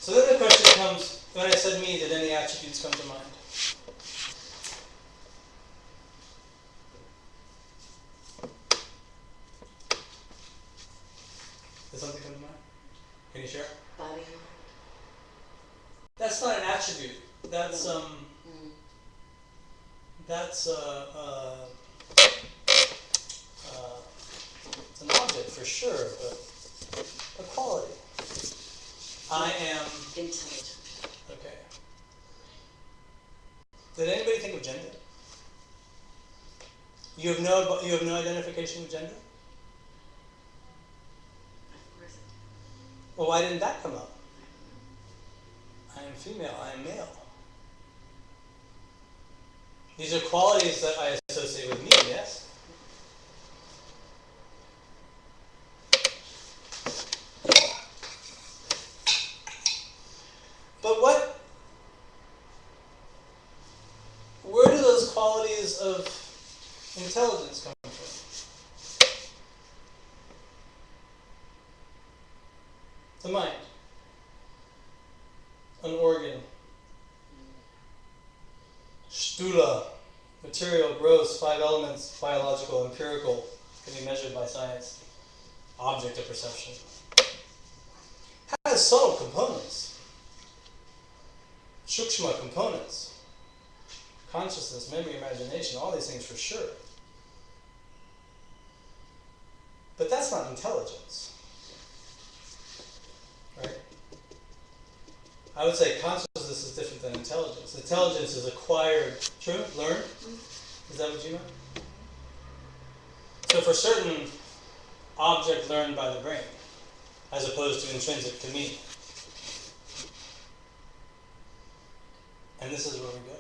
So then the question comes, when I said me, did any attributes come to mind? Did something come to mind? Can you share? Body. That's not an attribute. That's that's it's an object for sure, but a quality. I am intelligent. Okay. Did anybody think of gender? You have no identification with gender? Of course. Well, why didn't that come up? I am female, I am male. These are qualities that I associate with me, yes? But where do those qualities of intelligence come from? The mind. An organ. Sthula, material, gross, 5 elements, biological, empirical, can be measured by science. Object of perception. Has subtle components. Sukshma components. Consciousness, memory, imagination, all these things for sure. But that's not intelligence. Right? I would say consciousness is different than intelligence. Intelligence is acquired, true? Learned? Is that what you meant? So for certain, object learned by the brain, as opposed to intrinsic to me. And this is where we go.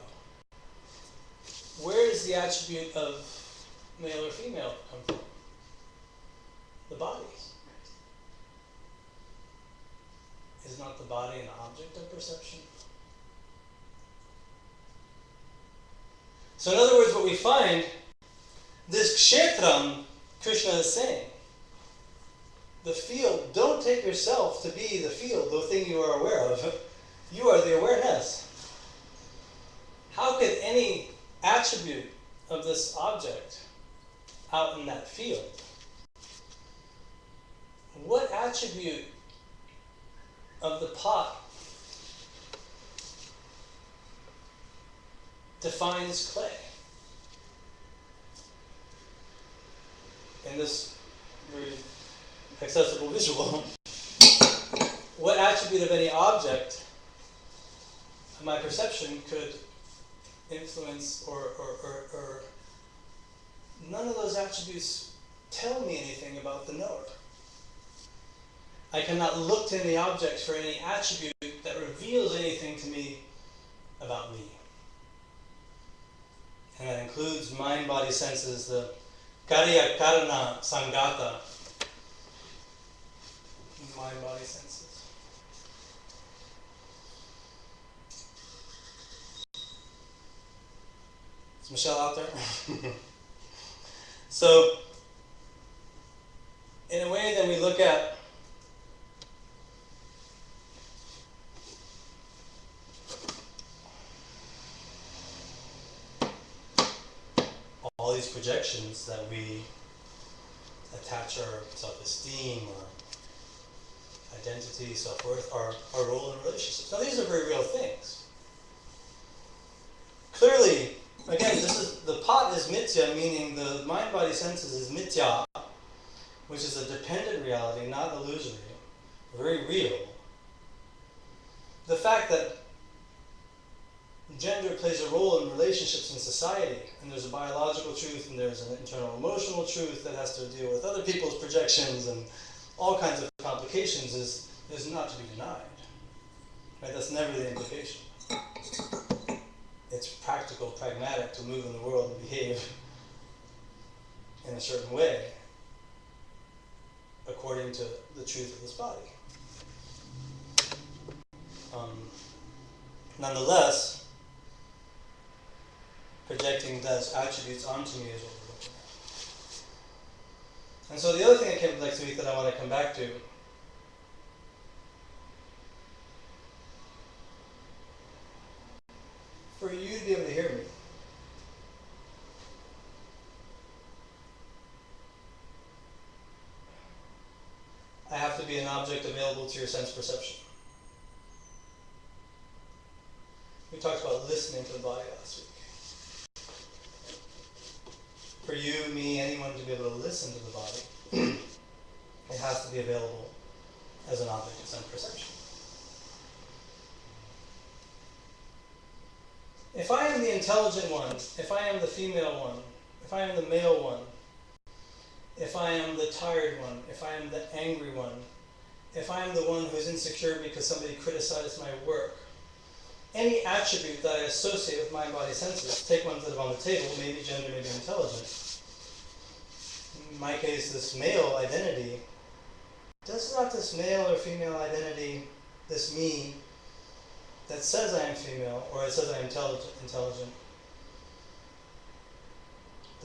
Where does the attribute of male or female come from? The body. Is not the body an object of perception? So in other words, what we find, this Ksetram, Krishna is saying, the field, don't take yourself to be the field, the thing you are aware of. You are the awareness. How could any attribute of this object out in that field, what attribute of the pot defines clay? In this very accessible visual, what attribute of any object of my perception could influence or none of those attributes tell me anything about the knower. I cannot look to any object for any attribute that reveals anything to me about me. And that includes mind, body, senses, the karya karana sangata, mind, body, senses. Is Michelle out there? So, in a way, then we look at all these projections that we attach our self-esteem or identity, self-worth, our role in relationships. Now, these are very real things. Clearly, again, the pot is mithya, meaning the mind, body, senses is mithya, which is a dependent reality, not illusory, very real. The fact that gender plays a role in relationships in society, and there's a biological truth and there's an internal emotional truth that has to deal with other people's projections and all kinds of complications is not to be denied. Right? That's never the implication. It's practical, pragmatic to move in the world and behave in a certain way according to the truth of this body. Nonetheless, projecting those attributes onto me is what we're looking at. And so the other thing that came to that I want to come back to for you to be able to hear me, I have to be an object available to your sense perception. We talked about listening to the body last week. For you, me, anyone to be able to listen to the body, it has to be available as an object of sense perception. If I am the intelligent one, if I am the female one, if I am the male one, if I am the tired one, if I am the angry one, if I am the one who's insecure because somebody criticized my work, any attribute that I associate with mind, body, senses, take ones that are on the table, maybe gender, maybe intelligence. In my case, this male identity, does not this male or female identity, this me, that says I am female, or it says I am intelligent,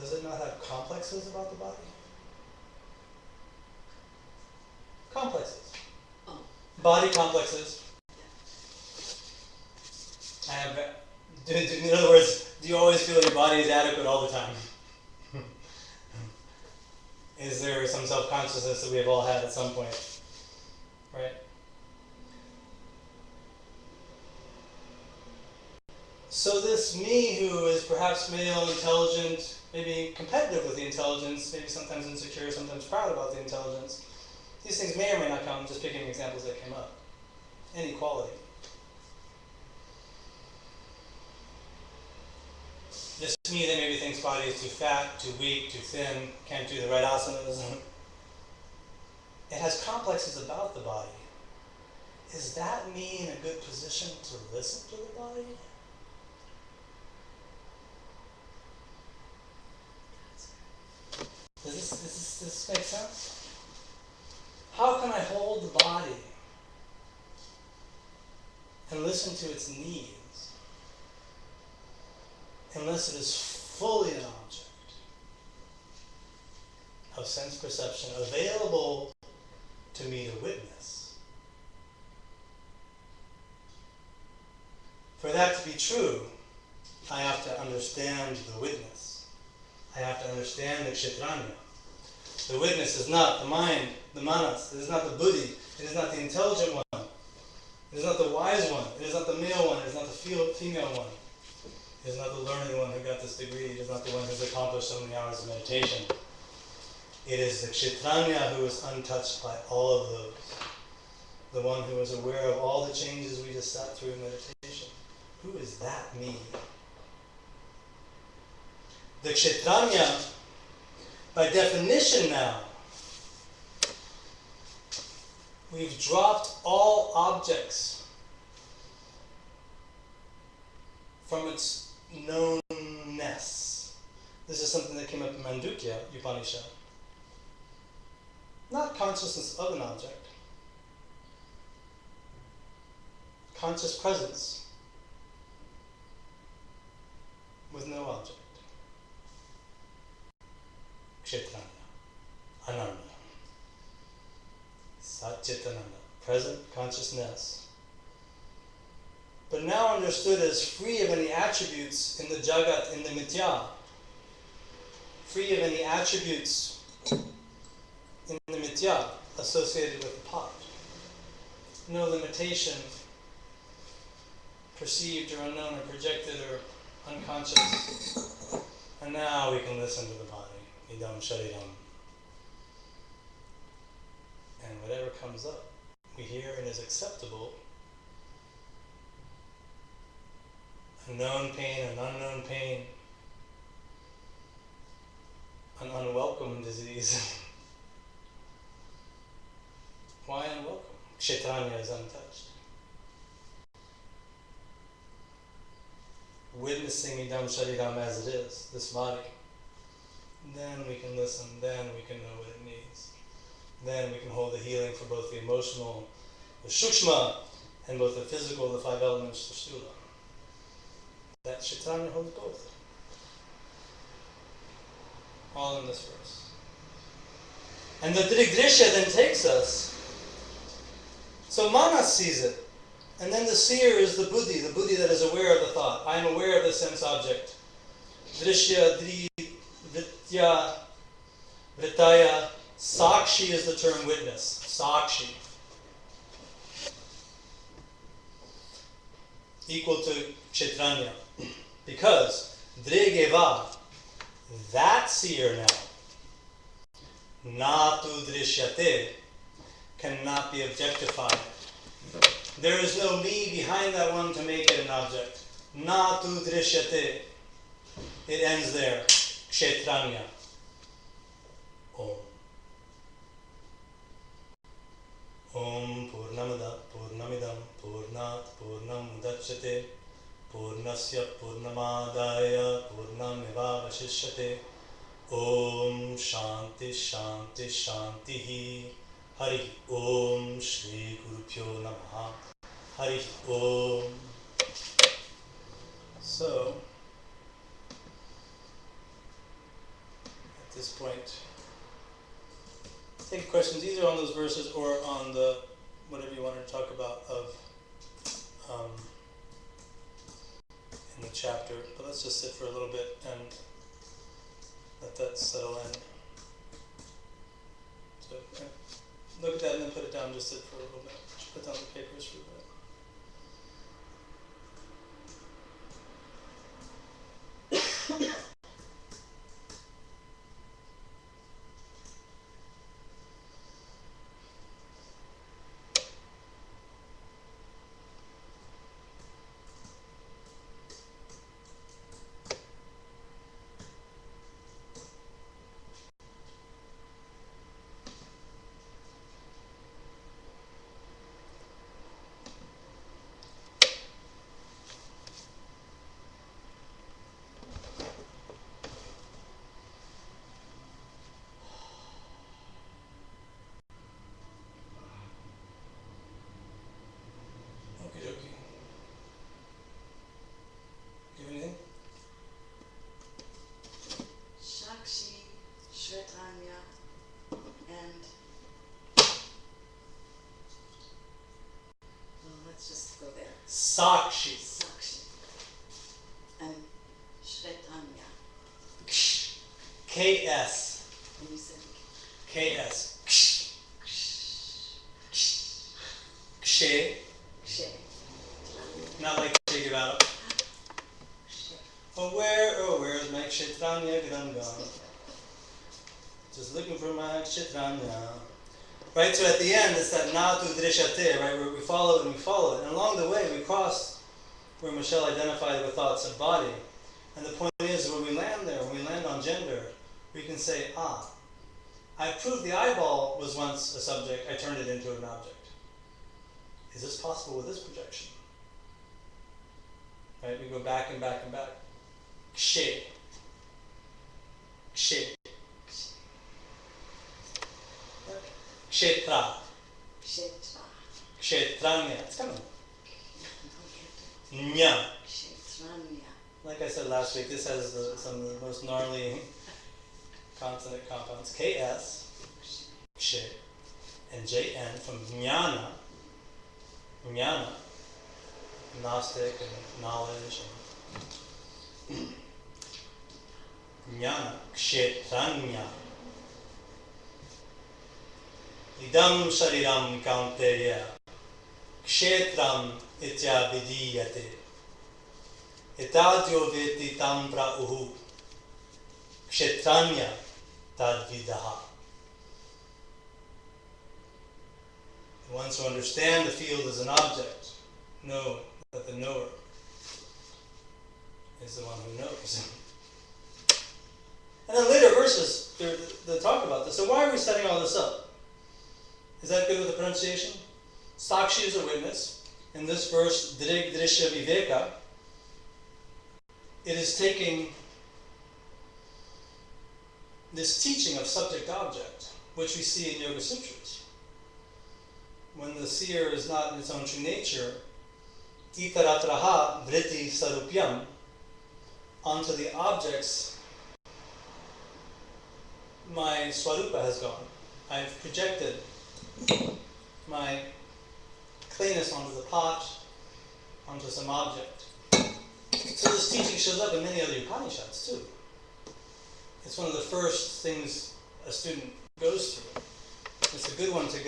does it not have complexes about the body? Complexes. Oh. Body complexes. In other words, do you always feel your body is adequate all the time? Is there some self-consciousness that we have all had at some point? Right? So this me who is perhaps male, intelligent, maybe competitive with the intelligence, maybe sometimes insecure, sometimes proud about the intelligence, these things may or may not come, just picking examples that came up. Inequality. This me that maybe thinks body is too fat, too weak, too thin, can't do the right asanas. It has complexes about the body. Is that me in a good position to listen to the body? Does this make sense? How can I hold the body and listen to its needs unless it is fully an object of sense perception available to me to witness? For that to be true, I have to understand the witness. I have to understand the Ksetrajña. The witness is not the mind, the manas. It is not the buddhi. It is not the intelligent one. It is not the wise one. It is not the male one. It is not the female one. It is not the learned one who got this degree. It is not the one who has accomplished so many hours of meditation. It is the Ksetrajña who is untouched by all of those. The one who is aware of all the changes we just sat through in meditation. Who is that me? The Ksetrajña, by definition now, we've dropped all objects from its knownness. This is something that came up in Mandukya Upanishad. Not consciousness of an object. Conscious presence with no object. Ksetrajña, Ananda, Satchitananda, present consciousness. But now understood as free of any attributes in the Jagat, in the Mithya. Free of any attributes in the Mithya associated with the pot. No limitation, perceived or unknown or projected or unconscious. And now we can listen to the body. IDAM SARIRAM. And whatever comes up, we hear and is acceptable. A known pain, an unknown pain, an unwelcome disease. Why unwelcome? Ksetrajña is untouched. Witnessing IDAM SARIRAM as it is, this body. Then we can listen, then we can know what it needs. Then we can hold the healing for both the emotional, the shukshma, and both the physical, the five elements, the stula. That Ksetrajña holds both. All in this verse. And the Drg Drśya then takes us. So Manas sees it And then the seer is the buddhi that is aware of the thought. I am aware of the sense object. Drishya, Vritya, Vritaya. Sakshi is the term witness. Sakshi. Equal to Ksetrajña. Because Drg that seer now, na tu drishyate, cannot be objectified. There is no me behind that one to make it an object. Na tu drishyate. It ends there. Ksetrajña. Om. Om Purnamada Purnamidam Purnat Purnam Udachyate Purnasya Purnamadaya Purnameva Vashishyate Om Shanti Shanti Shantihi Hari Om Shri Gurupyo Namaha Hari Om. So, at this point, take questions either on those verses or on the whatever you wanted to talk about of in the chapter. But let's just sit for a little bit and let that settle in. So look at that and then put it down. Just sit for a little bit. Put down the papers for a bit. Sakshi. Sakshi. And Ksetrajña. KS. And you said KS. Kshe. Kshe. Not like Bhagavad Gita. Oh, where is my Ksetrajña gone? Just looking for my Ksetrajña. Right, so at the end it's that na tu drishyate, right, where we follow it and we follow it. And along the way we cross where Michelle identified with thoughts of body. And the point is, when we land there, when we land on gender, we can say, I proved the eyeball was once a subject, I turned it into an object. Is this possible with this projection? Right, we go back and back and back. Kshe. Kshe. Kshetra. Kshetra. Ksetrajña. It's coming. Nya. Ksetrajña. Like I said last week, this has some of the most gnarly consonant compounds. KS, Kshe, and JN from Jnana. Jnana, Gnostic and knowledge. And Jnana, Ksetrajña. IDAM SARIRAM Kaunteya Ksetram itya vidiyate Etadyo veti tam prauhu Ksetrajña tadvidaha. Once who understand the field as an object, know that the knower is the one who knows. And then later verses, they talk about this. So why are we setting all this up? Is that good with the pronunciation? Sakshi is a witness. In this verse, Drg Drśya Vivkeka, it is taking this teaching of subject-object, which we see in Yoga Sutras. When the seer is not in its own true nature, itaratraha vritti sarupyam, onto the objects, my swarupa has gone. I've projected my cleanness onto the pot, onto some object. So this teaching shows up in many other Upanishads too. It's one of the first things a student goes through. It's a good one to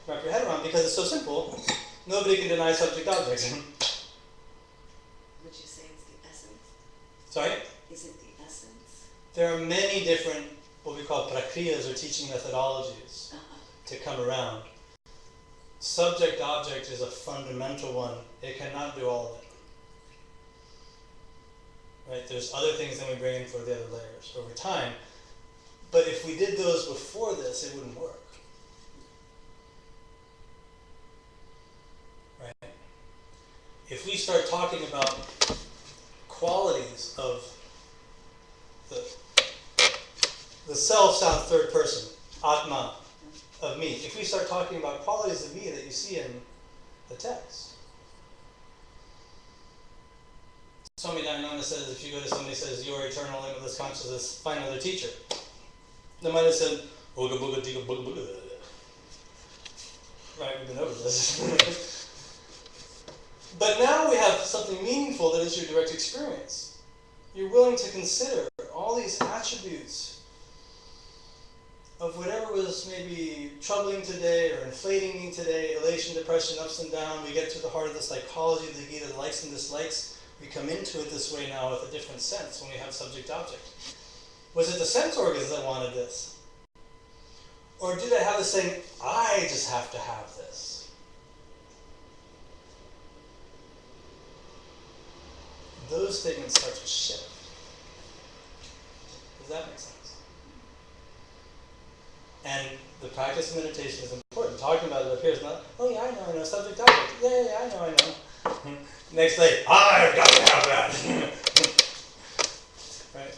wrap your head around because it's so simple. Nobody can deny subject-object. Would you say it's the essence? Sorry? Is it the essence? There are many different, what we call prakriyas or teaching methodologies to come around. Subject-object is a fundamental one. It cannot do all of it. Right? There's other things that we bring in for the other layers over time. But if we did those before this, it wouldn't work. Right? If we start talking about qualities of the self sounds third person, Atma, of me. If we start talking about qualities of me that you see in the text. Swami Dayananda says, if you go to somebody who says, your eternal limitless consciousness, find another teacher. They might have said, Ooga booga diga booga booga. Right, we've been over this. But now we have something meaningful that is your direct experience. You're willing to consider all these attributes of whatever was maybe troubling today or inflating me today, elation, depression, ups and downs. We get to the heart of the psychology of the Gita, the likes and dislikes. We come into it this way now with a different sense when we have subject-object. Was it the sense organs that wanted this? Or did I have this saying, I just have to have this? Those statements start to shift. Does that make sense? And the practice of meditation is important. Talking about it appears not, oh yeah, I know, subject object. Yeah, I know. Next day, I've got to have that. Right?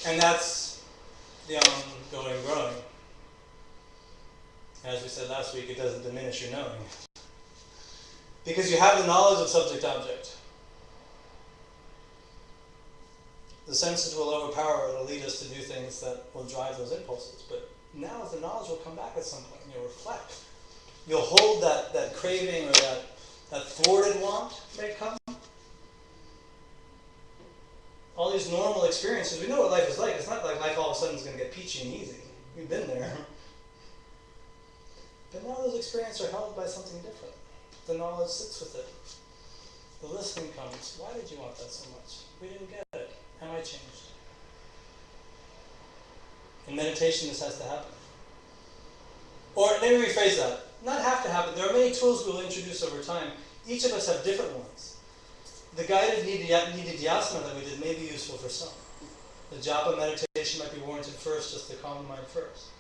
And that's the ongoing growing. As we said last week, it doesn't diminish your knowing. Because you have the knowledge of subject object. The senses will overpower, it'll lead us to do things that will drive those impulses. But now the knowledge will come back at some point and you'll reflect. You'll hold that craving or that thwarted want may come. All these normal experiences, we know what life is like. It's not like life all of a sudden is going to get peachy and easy. We've been there. But now those experiences are held by something different. The knowledge sits with it. The listening comes. Why did you want that so much? We didn't get it. Am I changed? In meditation, this has to happen. Or let me rephrase that. Not have to happen. There are many tools we will introduce over time. Each of us have different ones. The guided nididhyasana that we did may be useful for some. The japa meditation might be warranted first, just to calm the mind first.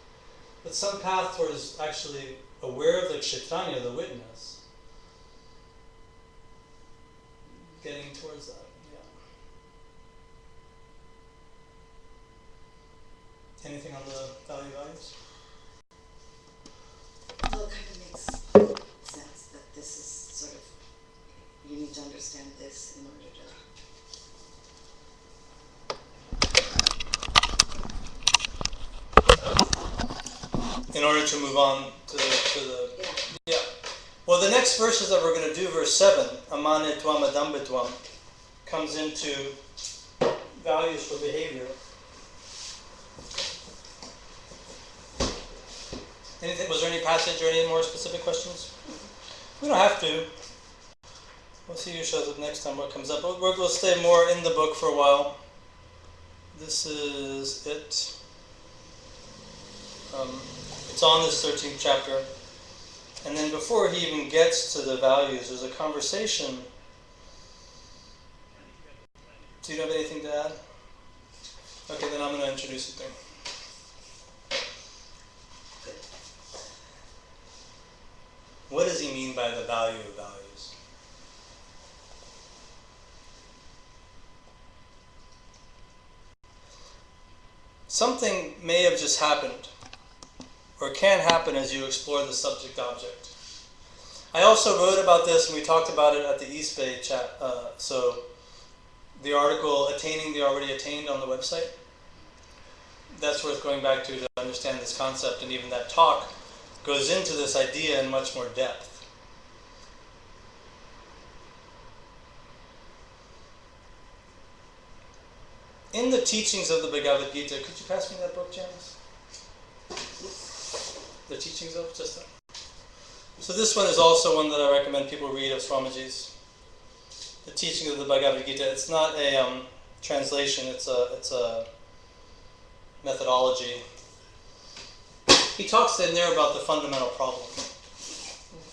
But some path towards actually aware of the Ksetrajña, the witness, getting towards that. Anything on the values? Well, it kind of makes sense that this is sort of, you need to understand this in order to... In order to move on to the yeah. Well, the next verses that we're going to do, verse 7, amanitvam adambitvam, comes into values for behavior. Was there any passage or any more specific questions? We don't have to. We'll see who shows up next time, what comes up. We'll stay more in the book for a while. This is it. It's on this 13th chapter. And then before he even gets to the values, there's a conversation. Do you have anything to add? Okay, then I'm going to introduce it there. What does he mean by the value of values? Something may have just happened, or can happen as you explore the subject-object. I also wrote about this, and we talked about it at the East Bay chat. So the article, Attaining the Already Attained, on the website, that's worth going back to understand this concept, and even that talk goes into this idea in much more depth. in the teachings of the Bhagavad Gita, could you pass me that book, Janice? The teachings of just that. So this one is also one that I recommend people read of Swamiji's. The teachings of the Bhagavad Gita. It's not a translation. It's a methodology. He talks in there about the fundamental problem.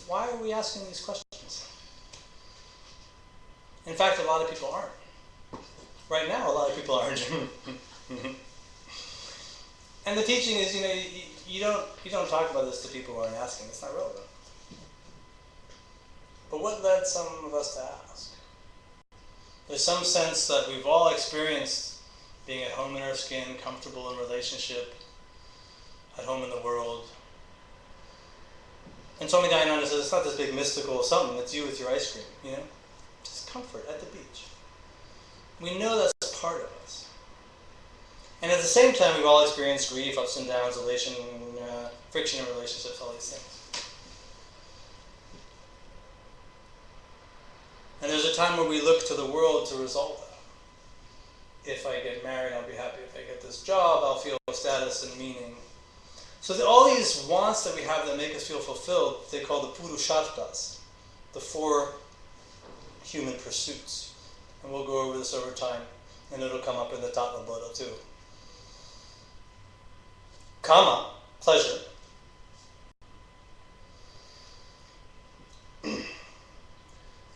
Why are we asking these questions? In fact, a lot of people aren't. Right now, a lot of people aren't. And the teaching is, you don't talk about this to people who aren't asking. It's not relevant. But what led some of us to ask? There's some sense that we've all experienced being at home in our skin, comfortable in relationship, at home in the world. And Swami Dayananda says it's not this big mystical something, it's you with your ice cream, Just comfort at the beach. We know that's part of us. And at the same time, we've all experienced grief, ups and downs, elation, friction in relationships, all these things. And there's a time where we look to the world to resolve that. If I get married, I'll be happy. If I get this job, I'll feel status and meaning. So all these wants that we have that make us feel fulfilled, they call the purusharthas, the 4 human pursuits. And we'll go over this over time, and it'll come up in the Tattva Bodha too. Kama, pleasure.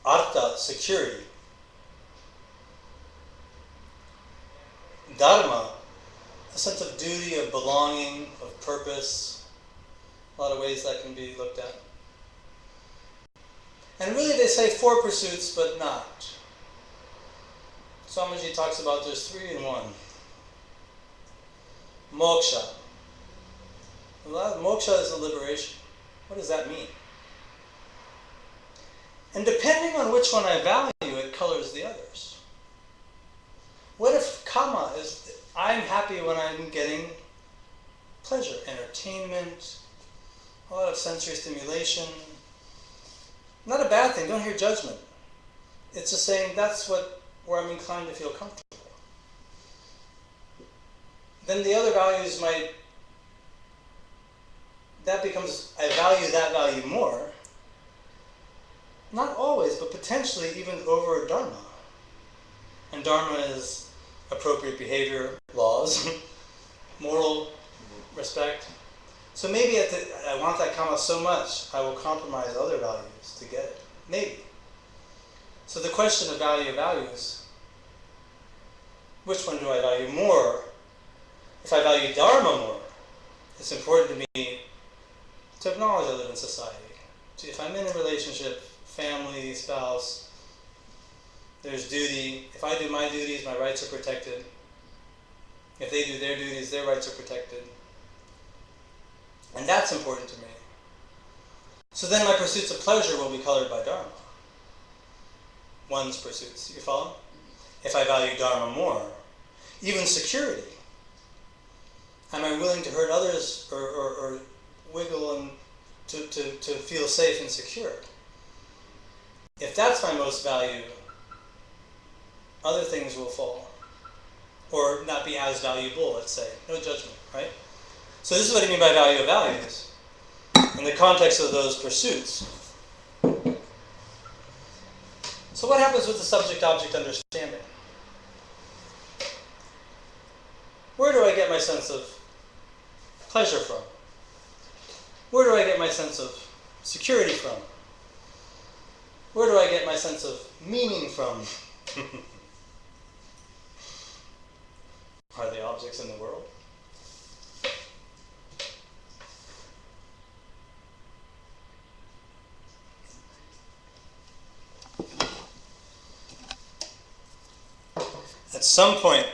Artha, security. Dharma, a sense of duty, of belonging, of purpose. A lot of ways that can be looked at. And really they say 4 pursuits, but not. Swamiji talks about there's 3 in 1. Moksha. Moksha is the liberation. What does that mean? And depending on which one I value, it colors the others. What if kama is, I'm happy when I'm getting pleasure, entertainment, a lot of sensory stimulation. Not a bad thing, don't hear judgment. It's just saying that's where I'm inclined to feel comfortable. Then the other values that becomes, I value that value more. Not always, but potentially even over dharma. And dharma is appropriate behavior, laws, moral respect. So maybe I want that kama so much, I will compromise other values to get it. Maybe. So the question of values, which one do I value more? If I value dharma more, it's important to me to acknowledge I live in society. If I'm in a relationship, family, spouse, there's duty. If I do my duties, my rights are protected. If they do their duties, their rights are protected. And that's important to me. So then my pursuits of pleasure will be colored by dharma. One's pursuits. You follow? If I value dharma more, even security. Am I willing to hurt others or wiggle and to feel safe and secure? If that's my most value, other things will fall. Or not be as valuable, let's say. No judgment, right? So this is what I mean by value of values. In the context of those pursuits. So what happens with the subject-object understanding? Where do I get my sense of pleasure from? Where do I get my sense of security from? Where do I get my sense of meaning from? Are they objects in the world? At some point,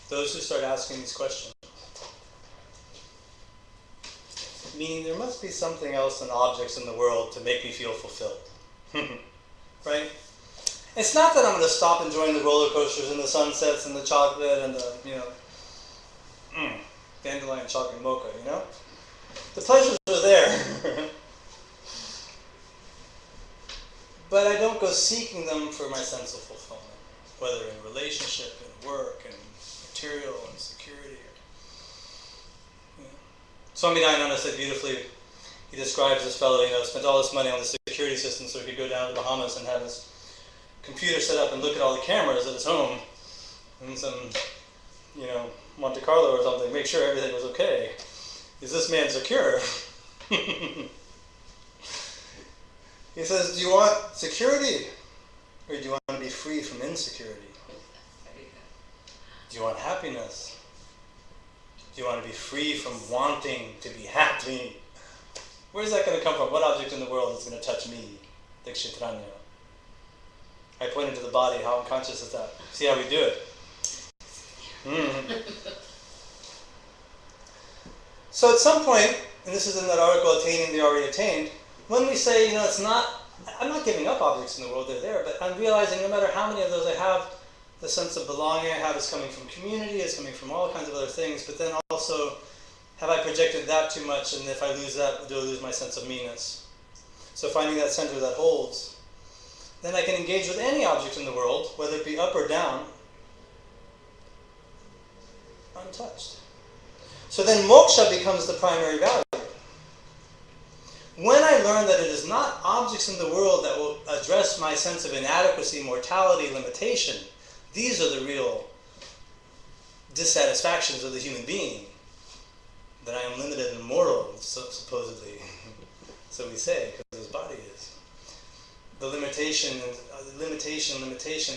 those who start asking these questions, meaning there must be something else than objects in the world to make me feel fulfilled. Right? It's not that I'm going to stop enjoying the roller coasters and the sunsets and the chocolate and the, dandelion chocolate mocha, The pleasures are there. But I don't go seeking them for my sense of fulfillment. whether in relationship, in work, in material, and security. Swami Dayananda said beautifully, he describes this fellow, spent all this money on the security system so he could go down to the Bahamas and have his computer set up and look at all the cameras at his home and some, Monte Carlo or something, make sure everything was okay. Is this man secure? He says, do you want security or do you want to be free from insecurity? Do you want happiness? Do you want to be free from wanting to be happy? Where's that going to come from? What object in the world is going to touch me? The Ksetrajña. I pointed to the body. How unconscious is that? See how we do it? So at some point, and this is in that article, Attaining the Already Attained, when we say, I'm not giving up objects in the world, they're there, but I'm realizing no matter how many of those I have, the sense of belonging I have is coming from community, it's coming from all kinds of other things, but then also, have I projected that too much, and if I lose that, do I lose my sense of meanness? So finding that center that holds, then I can engage with any object in the world, whether it be up or down, untouched. So then moksha becomes the primary value. When I learn that it is not objects in the world that will address my sense of inadequacy, mortality, limitation, these are the real dissatisfactions of the human being. That I am limited and mortal, supposedly. So we say, because his body is. The limitation,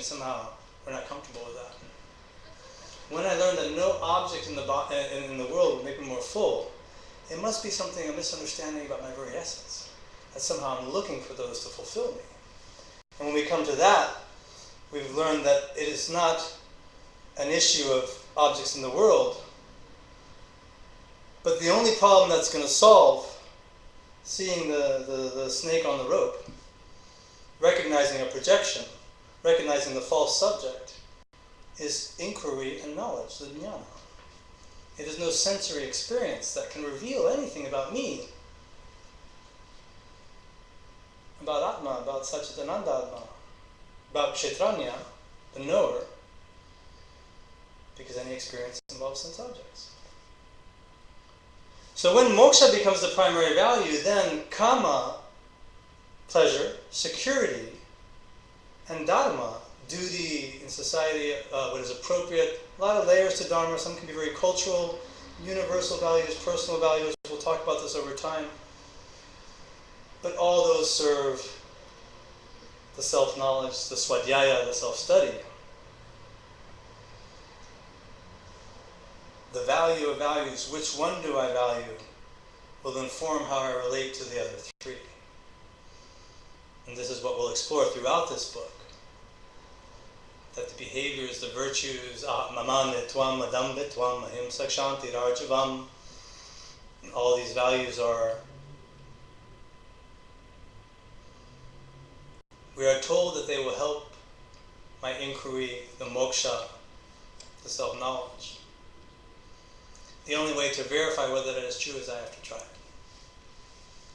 somehow we're not comfortable with that. When I learn that no object in the world will make me more full, it must be something, a misunderstanding about my very essence. That somehow I'm looking for those to fulfill me. And when we come to that, we've learned that it is not an issue of objects in the world, but the only problem that's going to solve seeing the snake on the rope, recognizing a projection, recognizing the false subject, is inquiry and knowledge, the jnana. It is no sensory experience that can reveal anything about me, about Atma, about Satchitananda Atma, about Ksetrajña, the knower, because any experience involves sense objects. So when moksha becomes the primary value, then kama, pleasure, security, and dharma, duty in society, what is appropriate, a lot of layers to dharma. Some can be very cultural, universal values, personal values. We'll talk about this over time. But all those serve the self-knowledge, the swadhyaya, the self-study. The value of values, which one do I value, will inform how I relate to the other three. And this is what we'll explore throughout this book. That the behaviors, the virtues, mamanitvam, adambitvam, ahimsa, kshanti, rajyavam, all these values we are told that they will help my inquiry, the moksha, the self-knowledge. The only way to verify whether that is true is I have to try it.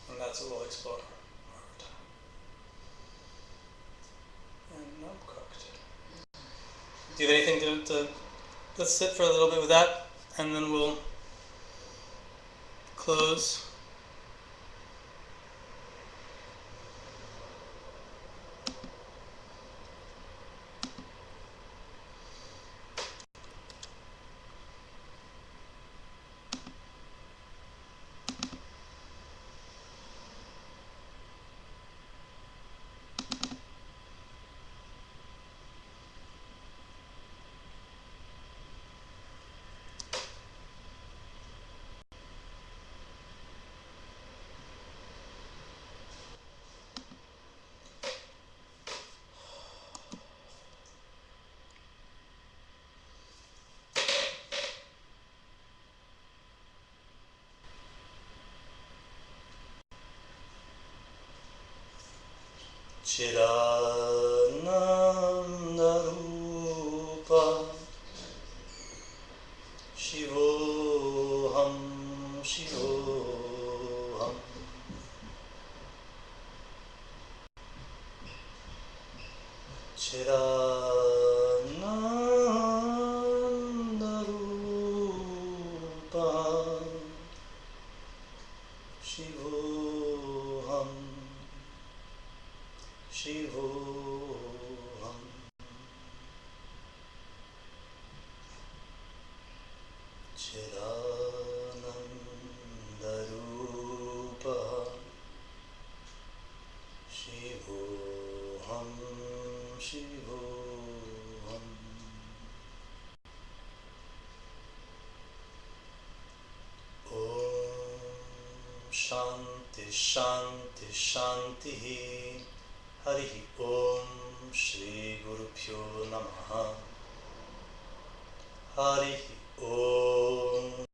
And that's what we'll explore over time. And I'm cooked. Do you have anything to let's sit for a little bit with that, and then we'll close. Chidanandarupa Shivoham Shivoham Chidanandarupa Shivoham, Shivoham. Chidanandarupa, Shivoham, Shivoham. Om Shanti Shanti Shanti Hari Om Shri Guru Pyo Namaha Hari Om